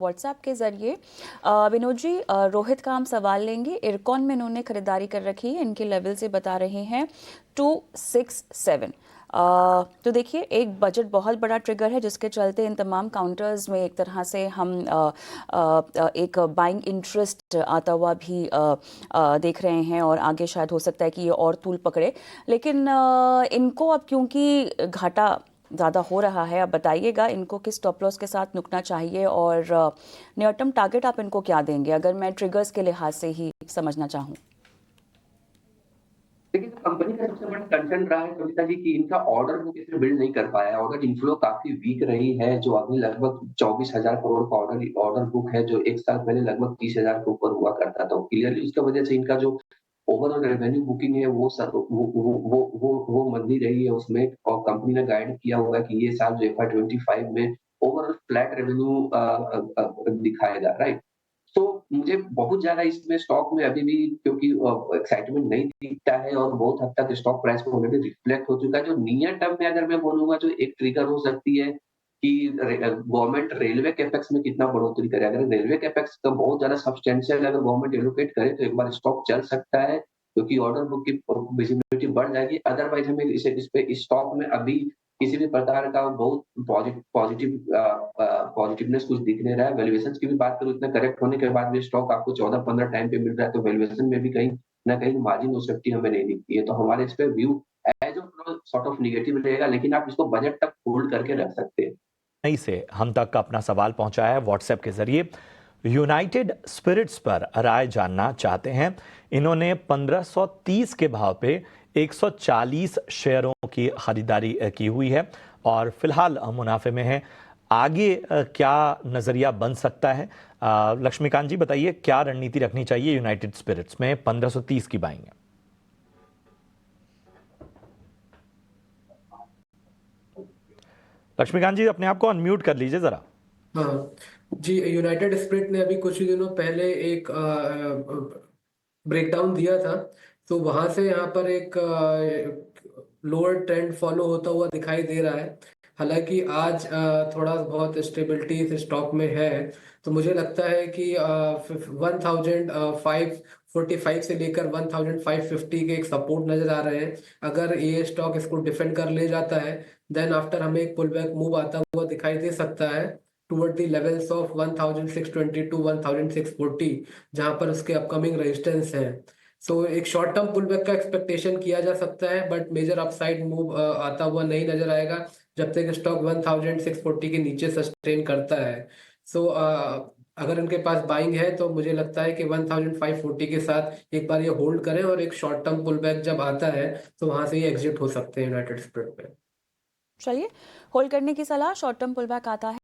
WhatsApp के ज़रिए। विनोद जी, रोहित का हम सवाल लेंगे। इरकॉन में इन्होंने खरीदारी कर रखी है, इनके लेवल से बता रहे हैं 267। तो देखिए, एक बजट बहुत बड़ा ट्रिगर है जिसके चलते इन तमाम काउंटर्स में एक तरह से हम एक बाइंग इंटरेस्ट आता हुआ भी देख रहे हैं और आगे शायद हो सकता है कि ये और तूल पकड़े। लेकिन इनको अब क्योंकि घाटा ज़्यादा हो रहा है, अब बताइएगा इनको किस स्टॉप लॉस के साथ नुकना चाहिए और नियर टर्म टारगेट आप इनको क्या देंगे, अगर मैं ट्रिगर्स के लिहाज से ही समझना चाहूँ। देखिए, कंपनी का सबसे बड़ा कंसर्न रहा है कविता जी कि इनका ऑर्डर बुक इसमें बिल्ड नहीं कर पाया है। ऑर्डर इनफ्लो काफ़ी वीक रही है, जो अभी लगभग 24,000 करोड़ का ऑर्डर बुक है, जो 1 साल पहले लगभग 30,000 के ऊपर हुआ करता था। क्लियरली उसकी वजह से इनका जो ओवरऑल रेवेन्यू बुकिंग है वो मंदी रही है उसमें, और कंपनी ने गाइड किया हुआ है कि ये साल जो FY 25 में ओवरऑल फ्लैट रेवेन्यू दिखाएगा, राइट? तो मुझे बहुत ज़्यादा इसमें स्टॉक में अभी भी, क्योंकि एक्साइटमेंट नहीं दिखता है और बहुत हद तक स्टॉक प्राइस में ऑलरेडी रिफ्लेक्ट हो चुका है। जो नियर टर्म में अगर मैं बोलूँगा, जो एक ट्रिगर हो सकती है कि गवर्नमेंट रेलवे कैपेक्स में कितना बढ़ोतरी करे। अगर रेलवे कैपेक्स का बहुत ज़्यादा सब्सटेंशियल अगर गवर्नमेंट एलोकेट करे तो एक बार स्टॉक चल सकता है, क्योंकि ऑर्डर बुक की विजिबिलिटी बढ़ जाएगी। अदरवाइज़ हमें इस पे स्टॉक में अभी किसी भी प्रकार का बहुत पॉजिटिवनेस कुछ दिख नहीं रहा है। वैल्यूएशंस की भी बात करूँ, इतना करेक्ट होने के बाद भी स्टॉक आपको 14-15 टाइम पे मिल रहा है, तो वैल्यूएशन में भी कहीं न कहीं मार्जिन ऑफ सेफ्टी हमें नहीं दिखती है। तो हमारे इस पे view as of now sort of negative रहेगा, लेकिन आप इसको बजट तक होल्ड करके रख सकते हैं। चेन्नई से हम तक अपना सवाल पहुंचाया है व्हाट्सएप के जरिए। यूनाइटेड स्पिरिट्स पर राय जानना चाहते हैं। इन्होंने 1530 के भाव पे 140 शेयरों की खरीदारी की हुई है और फिलहाल मुनाफे में है। आगे क्या नजरिया बन सकता है? लक्ष्मीकांत जी बताइए, क्या रणनीति रखनी चाहिए यूनाइटेड स्पिरिट्स में? 1530 की बाइंग है। लक्ष्मीकांत जी, अपने आप को अनम्यूट कर लीजिए जरा। हाँ जी, यूनाइटेड स्पिरिट ने अभी कुछ ही दिनों पहले एक ब्रेकडाउन दिया था, तो वहां से यहाँ पर एक लोअर ट्रेंड फॉलो होता हुआ दिखाई दे रहा है। हालांकि आज थोड़ा बहुत स्टेबिलिटी इस स्टॉक में है, तो मुझे लगता है कि 1545 से लेकर 1550 के एक सपोर्ट नजर आ रहे हैं। अगर ये स्टॉक इसको डिफेंड कर ले जाता है, देन आफ्टर हमें एक पुल बैक मूव आता हुआ दिखाई दे सकता है toward the levels of 1620 to 1640, जहां पर उसके अपकमिंग रेजिस्टेंस है। सो एक शॉर्ट टर्म पुल बैक का एक्सपेक्टेशन किया जा सकता है, बट मेजर अपसाइड मूव आता हुआ नहीं नजर आएगा जब तक स्टॉक 1640 के नीचे सस्टेन करता है। सो अगर इनके पास बाइंग है तो मुझे लगता है कि 1540 के साथ एक बार ये होल्ड करें, और एक शॉर्ट टर्म पुल बैक जब आता है तो वहां से ये एग्जिट हो सकते हैं यूनाइटेड स्पिरिट पे। चलिए, होल्ड करने की सलाह, शॉर्ट टर्म पुल बैक आता है।